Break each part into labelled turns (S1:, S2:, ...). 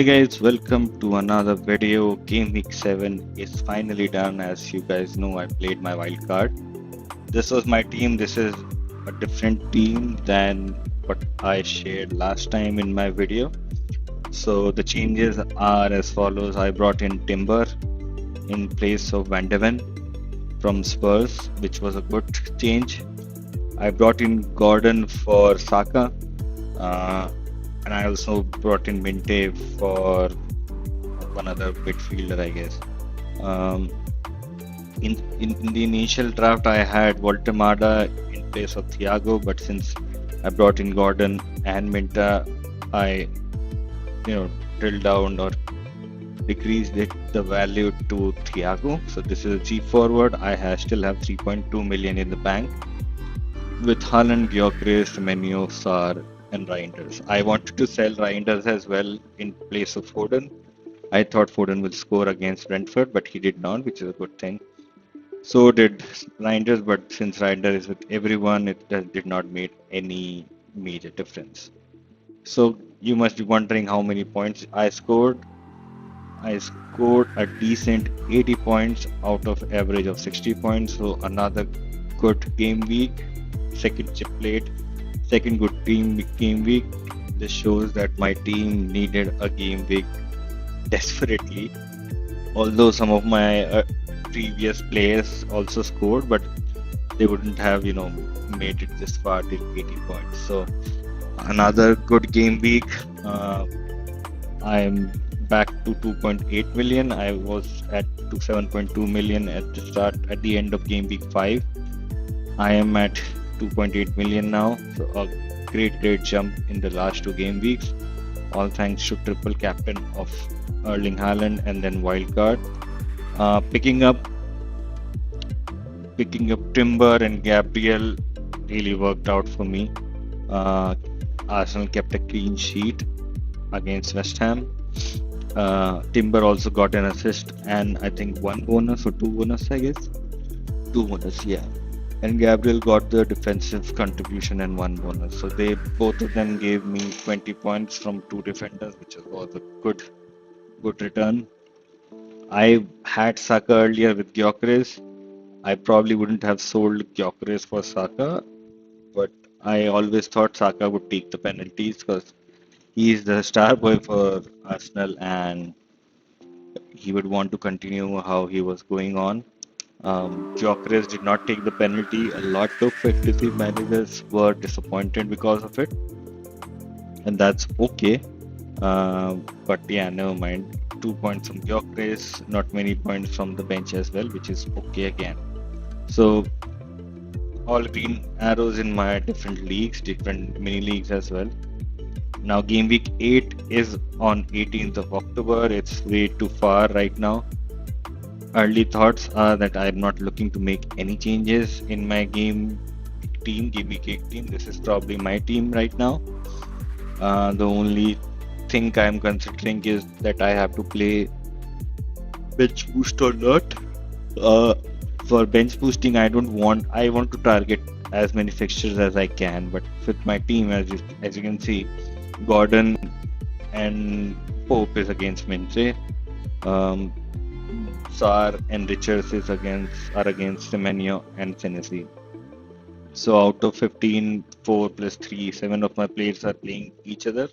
S1: Hi guys, welcome to another video. Game Week 7 is finally done. As you guys know, I played my wild card. This was my team. This is a different team than what I shared last time in my video. So the changes are as follows. I brought in Timber in place of Van de Ven from Spurs, which was a good change. I brought in Gordon for Saka. And I also brought in Minte for one other midfielder, I guess. Um, in the initial draft, I had Voltemada in place of Thiago, but since I brought in Gordon and Minta, I drilled down or decreased the value to Thiago. So this is a G forward. I still have 3.2 million in the bank with Haaland, Gyökeres, Semenyo, Sarr, and Reinders. I wanted to sell Reinders as well in place of Foden. I thought Foden will score against Brentford, but he did not, which is a good thing. So did Reinders, but since Reinders is with everyone, it did not make any major difference. So you must be wondering how many points I scored. I scored a decent 80 points out of average of 60 points. So another good game week. Second chip plate. Second good game week. This shows that my team needed a game week desperately. Although some of my previous players also scored, but they wouldn't have made it this far till 80 points. So another good game week. I'm back to 2.8 million. I was at 7.2 million at the end of game week 5. I am at 2.8 million now, so a great jump in the last 2 game weeks, all thanks to triple captain of Erling Haaland and then Wildcard. Picking up Timber and Gabriel really worked out for me. Arsenal kept a clean sheet against West Ham. Timber also got an assist and I think 1 bonus or 2 bonus, I guess. 2 bonus, yeah. And Gabriel got the defensive contribution and 1 bonus. So both of them gave me 20 points from 2 defenders, which was a good return. I had Saka earlier with Gyökeres. I probably wouldn't have sold Gyökeres for Saka, but I always thought Saka would take the penalties because he is the star boy for Arsenal and he would want to continue how he was going on. Gyökeres did not take the penalty. A lot of fantasy managers were disappointed because of it, and that's okay. But yeah, never mind. 2 points from Gyökeres, not many points from the bench as well, which is okay again. So all green arrows in my different leagues, different mini leagues as well. Now game week 8 is on 18th of October. It's way too far right now. Early thoughts are that I'm not looking to make any changes in my game week 8 team. This is probably my team right now. The only thing I'm considering is that I have to play bench boost or not. For bench boosting, I want to target as many fixtures as I can. But with my team, as you can see, Gordon and Pope is against Minte. Sarr and Richards are against Semenyo and Senesi. So out of 15, 4 plus 3, 7 of my players are playing each other.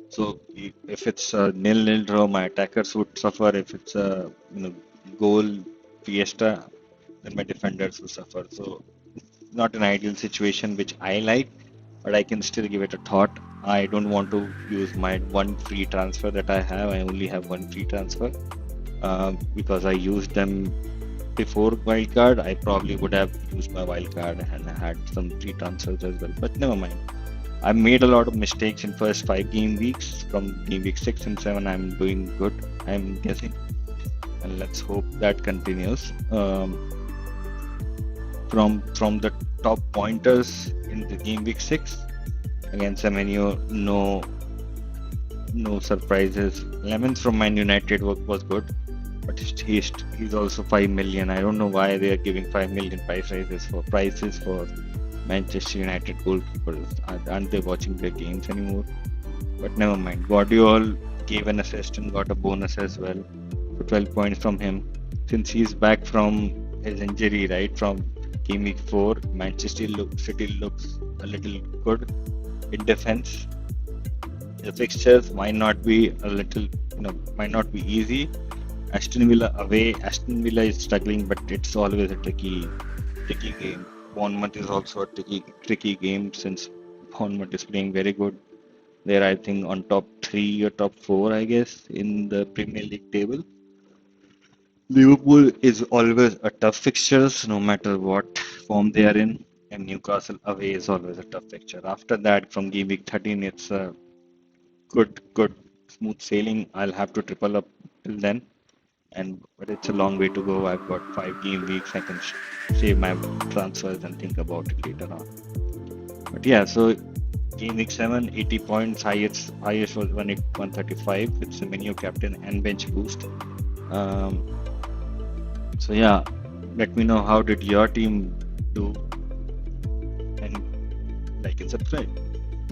S1: So if it's a 0-0 draw, my attackers would suffer. If it's a goal fiesta, then my defenders will suffer. So it's not an ideal situation which I like, but I can still give it a thought. I don't want to use my 1 free transfer that I have. I only have 1 free transfer. Because I used them before wildcard, I probably would have used my wildcard and I had some free transfers as well. But never mind. I made a lot of mistakes in first 5 game weeks. From game week 6 and 7, I'm doing good, I'm guessing. And let's hope that continues. From the top pointers in the game week 6, again Semenyo, no surprises. Lemons from Man United was good, but he's also 5 million. I don't know why they are giving 5 million prices for Manchester United goalkeepers. Aren't they watching their games anymore? But never mind. Guardiola gave an assist and got a bonus as well. So 12 points from him. Since he's back from his injury, right, from game week 4, City looks a little good in defense. The fixtures might not be a little, might not be easy. Aston Villa away. Aston Villa is struggling, but it's always a tricky game. Bournemouth is also a tricky game since Bournemouth is playing very good. They're, I think, on top 3 or top 4, I guess, in the Premier League table. Liverpool is always a tough fixtures, no matter what form they are in, and Newcastle away is always a tough fixture. After that, from game week 13, it's a good, smooth sailing. I'll have to triple up till then, but it's a long way to go. I've got 5 game weeks. I can save my transfers and think about it later on. But yeah, so game week 7, 80 points, highest was 135 with Semenyo captain and bench boost. So yeah, let me know how did your team do, and like and subscribe.